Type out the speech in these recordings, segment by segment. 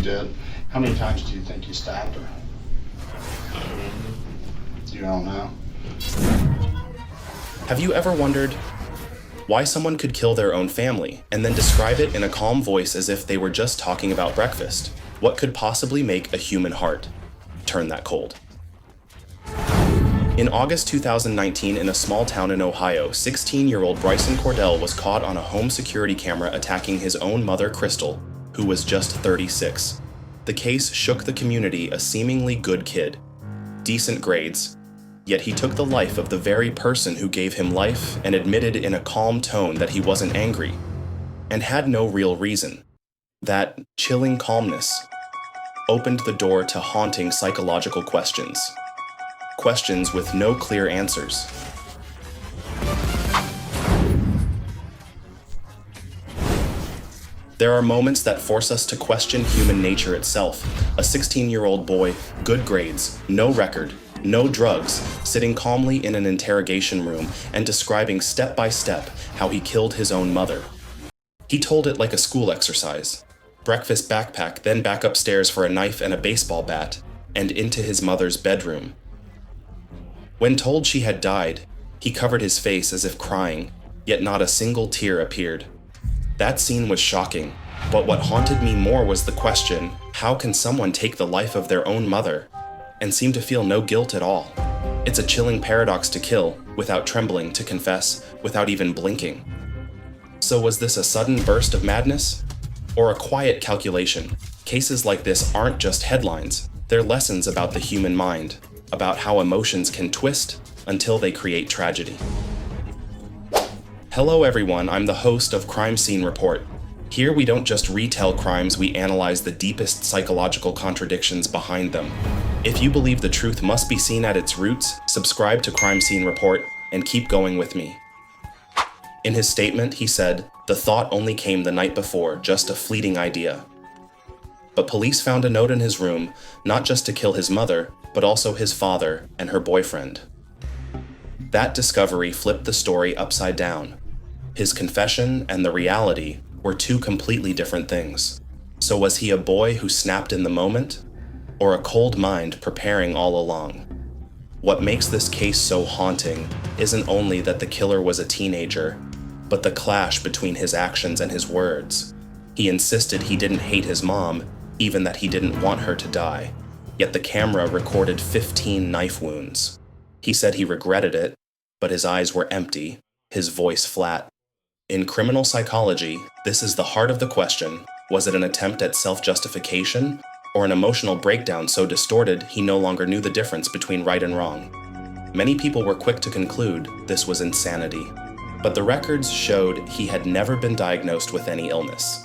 you did. How many times do you think you stabbed her? You don't know? Have you ever wondered why someone could kill their own family and then describe it in a calm voice as if they were just talking about breakfast? What could possibly make a human heart turn that cold? In August 2019, in a small town in Ohio, 16-year-old Bryson Cordell was caught on a home security camera attacking his own mother, Crystal, who was just 36. The case shook the community, a seemingly good kid. Decent grades, yet he took the life of the very person who gave him life and admitted in a calm tone that he wasn't angry, and had no real reason. That chilling calmness opened the door to haunting psychological questions. Questions with no clear answers. There are moments that force us to question human nature itself. A 16-year-old boy, good grades, no record, no drugs, sitting calmly in an interrogation room and describing step by step how he killed his own mother. He told it like a school exercise. Breakfast backpack, then back upstairs for a knife and a baseball bat, and into his mother's bedroom. When told she had died, he covered his face as if crying, yet not a single tear appeared. That scene was shocking, but what haunted me more was the question, how can someone take the life of their own mother and seem to feel no guilt at all? It's a chilling paradox to kill, without trembling, to confess, without even blinking. So was this a sudden burst of madness? Or a quiet calculation? Cases like this aren't just headlines, they're lessons about the human mind, about how emotions can twist until they create tragedy. Hello everyone, I'm the host of Crime Scene Report. Here we don't just retell crimes, we analyze the deepest psychological contradictions behind them. If you believe the truth must be seen at its roots, subscribe to Crime Scene Report and keep going with me. In his statement, he said, "The thought only came the night before, just a fleeting idea." But police found a note in his room, not just to kill his mother, but also his father and her boyfriend. That discovery flipped the story upside down. His confession and the reality were two completely different things. So was he a boy who snapped in the moment, or a cold mind preparing all along? What makes this case so haunting isn't only that the killer was a teenager, but the clash between his actions and his words. He insisted he didn't hate his mom, even that he didn't want her to die. Yet the camera recorded 15 knife wounds. He said he regretted it, but his eyes were empty, his voice flat. In criminal psychology, this is the heart of the question. Was it an attempt at self-justification, or an emotional breakdown so distorted he no longer knew the difference between right and wrong? Many people were quick to conclude this was insanity, but the records showed he had never been diagnosed with any illness.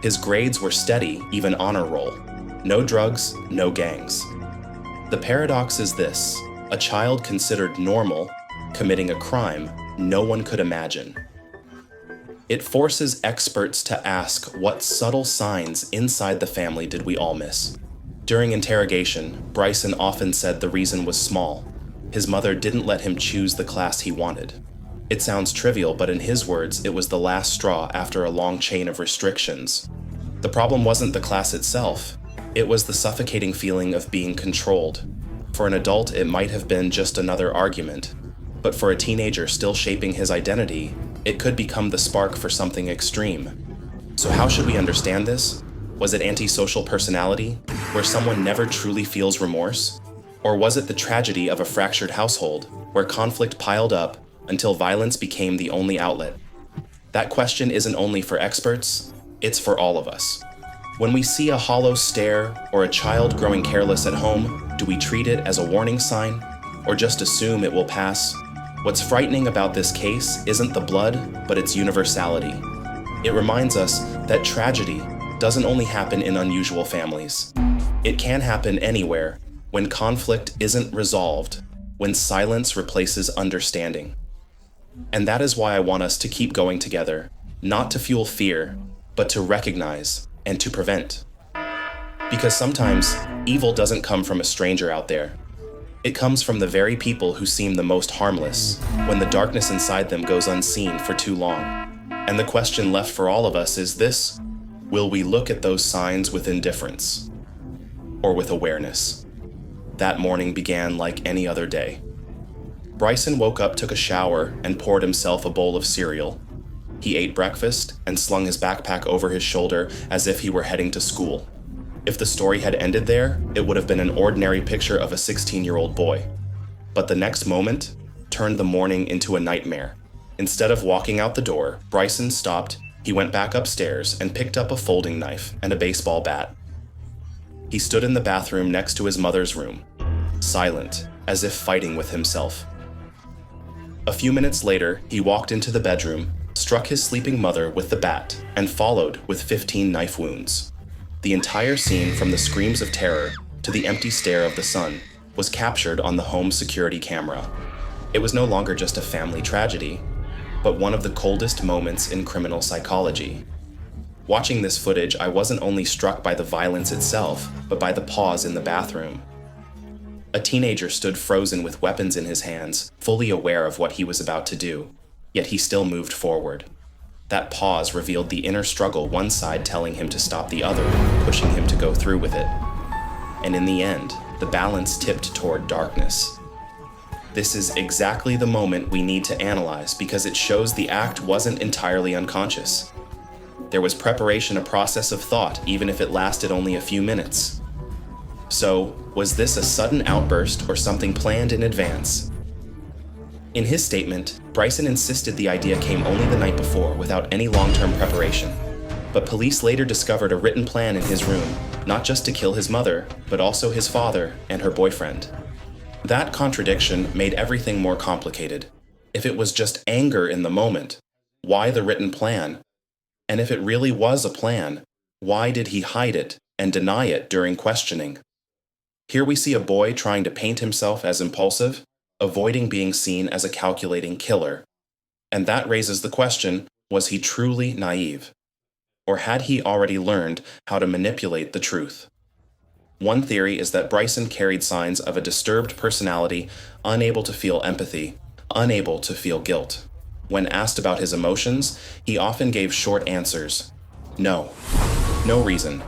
His grades were steady, even honor roll. No drugs, no gangs. The paradox is this: a child considered normal, committing a crime no one could imagine. It forces experts to ask, what subtle signs inside the family did we all miss? During interrogation, Bryson often said the reason was small. His mother didn't let him choose the class he wanted. It sounds trivial, but in his words, it was the last straw after a long chain of restrictions. The problem wasn't the class itself. It was the suffocating feeling of being controlled. For an adult, it might have been just another argument. But for a teenager still shaping his identity, it could become the spark for something extreme. So how should we understand this? Was it antisocial personality, where someone never truly feels remorse? Or was it the tragedy of a fractured household, where conflict piled up until violence became the only outlet? That question isn't only for experts, it's for all of us. When we see a hollow stare or a child growing careless at home, do we treat it as a warning sign, or just assume it will pass? What's frightening about this case isn't the blood, but its universality. It reminds us that tragedy doesn't only happen in unusual families. It can happen anywhere, when conflict isn't resolved, when silence replaces understanding. And that is why I want us to keep going together, not to fuel fear, but to recognize and to prevent. Because sometimes evil doesn't come from a stranger out there. It comes from the very people who seem the most harmless, when the darkness inside them goes unseen for too long. And the question left for all of us is this: Will we look at those signs with indifference or with awareness? That morning began like any other day. Bryson woke up, took a shower, and poured himself a bowl of cereal. He ate breakfast and slung his backpack over his shoulder as if he were heading to school. If the story had ended there, it would have been an ordinary picture of a 16-year-old boy. But the next moment turned the morning into a nightmare. Instead of walking out the door, Bryson stopped, he went back upstairs and picked up a folding knife and a baseball bat. He stood in the bathroom next to his mother's room, silent, as if fighting with himself. A few minutes later, he walked into the bedroom, struck his sleeping mother with the bat, and followed with 15 knife wounds. The entire scene, from the screams of terror to the empty stare of the son, was captured on the home security camera. It was no longer just a family tragedy, but one of the coldest moments in criminal psychology. Watching this footage, I wasn't only struck by the violence itself, but by the pause in the bathroom. A teenager stood frozen with weapons in his hands, fully aware of what he was about to do, yet he still moved forward. That pause revealed the inner struggle, one side telling him to stop the other, pushing him to go through with it. And in the end, the balance tipped toward darkness. This is exactly the moment we need to analyze because it shows the act wasn't entirely unconscious. There was preparation, a process of thought, even if it lasted only a few minutes. So, was this a sudden outburst or something planned in advance? In his statement, Bryson insisted the idea came only the night before without any long-term preparation. But police later discovered a written plan in his room, not just to kill his mother, but also his father and her boyfriend. That contradiction made everything more complicated. If it was just anger in the moment, why the written plan? And if it really was a plan, why did he hide it and deny it during questioning? Here we see a boy trying to paint himself as impulsive, avoiding being seen as a calculating killer. And that raises the question, was he truly naive? Or had he already learned how to manipulate the truth? One theory is that Bryson carried signs of a disturbed personality, unable to feel empathy, unable to feel guilt. When asked about his emotions, he often gave short answers. No reason.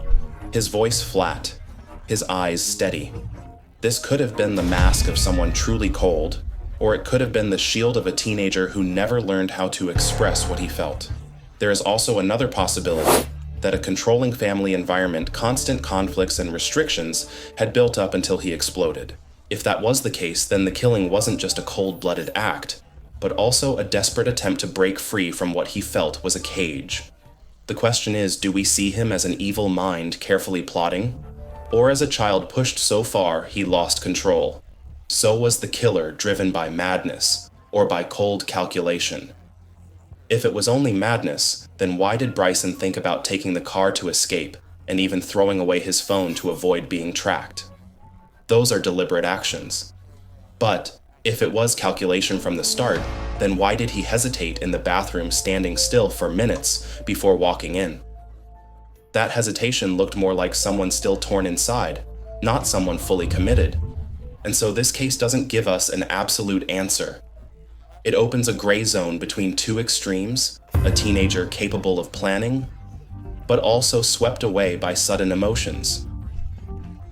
His voice flat, his eyes steady. This could have been the mask of someone truly cold, or it could have been the shield of a teenager who never learned how to express what he felt. There is also another possibility, that a controlling family environment, constant conflicts and restrictions had built up until he exploded. If that was the case, then the killing wasn't just a cold-blooded act, but also a desperate attempt to break free from what he felt was a cage. The question is, do we see him as an evil mind carefully plotting? Or as a child pushed so far he lost control? So was the killer driven by madness, or by cold calculation? If it was only madness, then why did Bryson think about taking the car to escape, and even throwing away his phone to avoid being tracked? Those are deliberate actions. But if it was calculation from the start, then why did he hesitate in the bathroom, standing still for minutes before walking in? That hesitation looked more like someone still torn inside, not someone fully committed. And so this case doesn't give us an absolute answer. It opens a gray zone between two extremes, a teenager capable of planning, but also swept away by sudden emotions.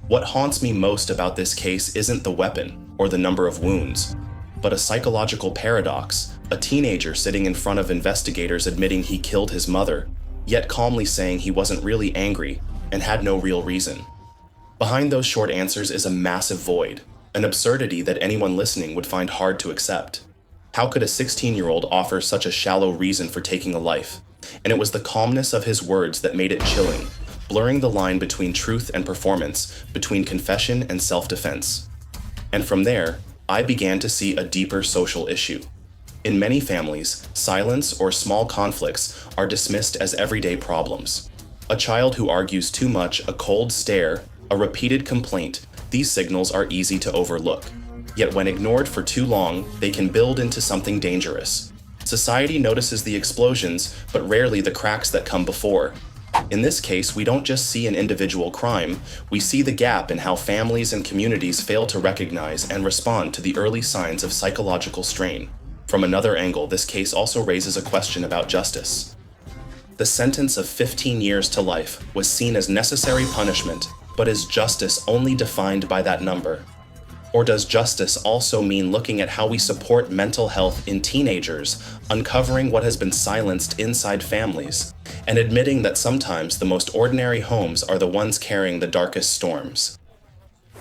What haunts me most about this case isn't the weapon or the number of wounds, but a psychological paradox, a teenager sitting in front of investigators admitting he killed his mother, yet calmly saying he wasn't really angry and had no real reason. Behind those short answers is a massive void, an absurdity that anyone listening would find hard to accept. How could a 16-year-old offer such a shallow reason for taking a life? And it was the calmness of his words that made it chilling, blurring the line between truth and performance, between confession and self-defense. And from there, I began to see a deeper social issue. In many families, silence or small conflicts are dismissed as everyday problems. A child who argues too much, a cold stare, a repeated complaint, these signals are easy to overlook. Yet when ignored for too long, they can build into something dangerous. Society notices the explosions, but rarely the cracks that come before. In this case, we don't just see an individual crime, we see the gap in how families and communities fail to recognize and respond to the early signs of psychological strain. From another angle, this case also raises a question about justice. The sentence of 15 years to life was seen as necessary punishment, but is justice only defined by that number? Or does justice also mean looking at how we support mental health in teenagers, uncovering what has been silenced inside families, and admitting that sometimes the most ordinary homes are the ones carrying the darkest storms?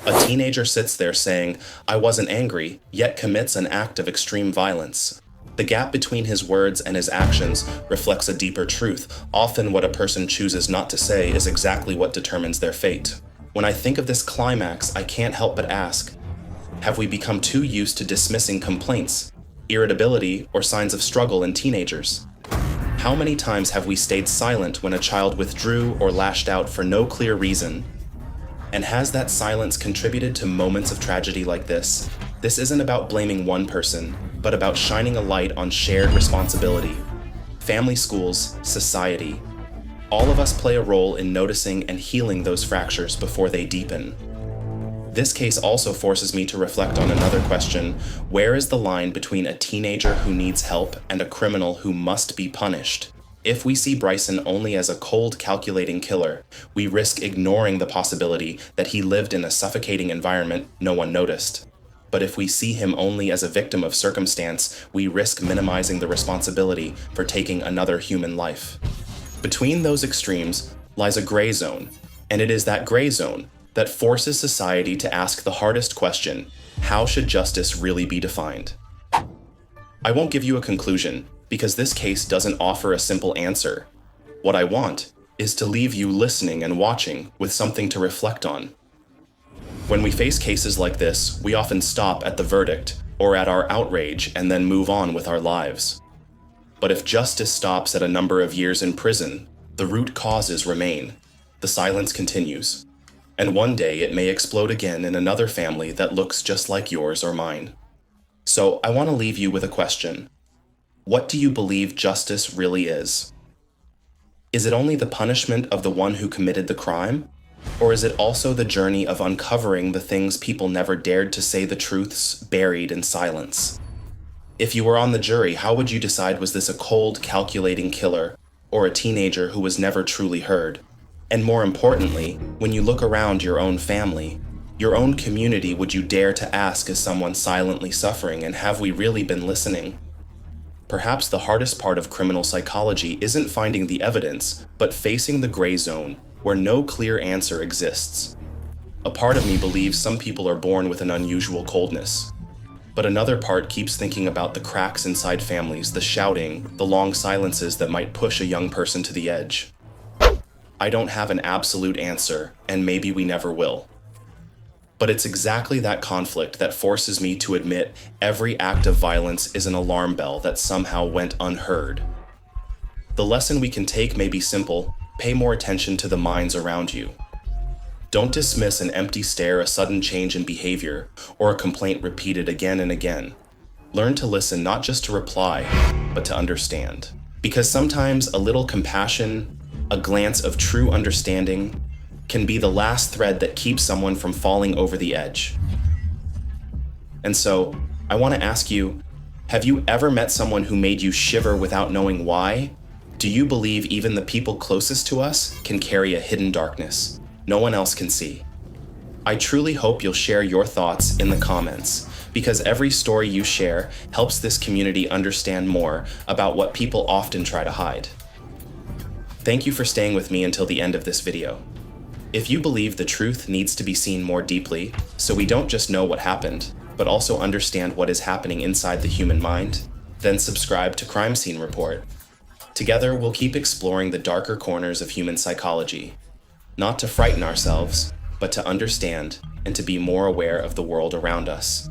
A teenager sits there saying, "I wasn't angry," yet commits an act of extreme violence. The gap between his words and his actions reflects a deeper truth. Often what a person chooses not to say is exactly what determines their fate. When I think of this climax, I can't help but ask, have we become too used to dismissing complaints, irritability, or signs of struggle in teenagers? How many times have we stayed silent when a child withdrew or lashed out for no clear reason? And has that silence contributed to moments of tragedy like this? This isn't about blaming one person, but about shining a light on shared responsibility. Family, schools, society. All of us play a role in noticing and healing those fractures before they deepen. This case also forces me to reflect on another question: where is the line between a teenager who needs help and a criminal who must be punished? If we see Bryson only as a cold, calculating killer, we risk ignoring the possibility that he lived in a suffocating environment no one noticed. But if we see him only as a victim of circumstance, we risk minimizing the responsibility for taking another human life. Between those extremes lies a gray zone, and it is that gray zone that forces society to ask the hardest question: how should justice really be defined? I won't give you a conclusion, because this case doesn't offer a simple answer. What I want is to leave you listening and watching with something to reflect on. When we face cases like this, we often stop at the verdict or at our outrage and then move on with our lives. But if justice stops at a number of years in prison, the root causes remain. The silence continues. And one day it may explode again in another family that looks just like yours or mine. So I want to leave you with a question. What do you believe justice really is? Is it only the punishment of the one who committed the crime? Or is it also the journey of uncovering the things people never dared to say, the truths buried in silence? If you were on the jury, how would you decide, was this a cold, calculating killer or a teenager who was never truly heard? And more importantly, when you look around your own family, your own community, would you dare to ask, is someone silently suffering, and have we really been listening? Perhaps the hardest part of criminal psychology isn't finding the evidence, but facing the gray zone, where no clear answer exists. A part of me believes some people are born with an unusual coldness, but another part keeps thinking about the cracks inside families, the shouting, the long silences that might push a young person to the edge. I don't have an absolute answer, and maybe we never will. But it's exactly that conflict that forces me to admit every act of violence is an alarm bell that somehow went unheard. The lesson we can take may be simple: pay more attention to the minds around you. Don't dismiss an empty stare, a sudden change in behavior, or a complaint repeated again and again. Learn to listen, not just to reply, but to understand. Because sometimes a little compassion, a glance of true understanding, can be the last thread that keeps someone from falling over the edge. And so, I want to ask you, have you ever met someone who made you shiver without knowing why? Do you believe even the people closest to us can carry a hidden darkness no one else can see? I truly hope you'll share your thoughts in the comments, because every story you share helps this community understand more about what people often try to hide. Thank you for staying with me until the end of this video. If you believe the truth needs to be seen more deeply, so we don't just know what happened, but also understand what is happening inside the human mind, then subscribe to Crime Scene Report. Together, we'll keep exploring the darker corners of human psychology, not to frighten ourselves, but to understand and to be more aware of the world around us.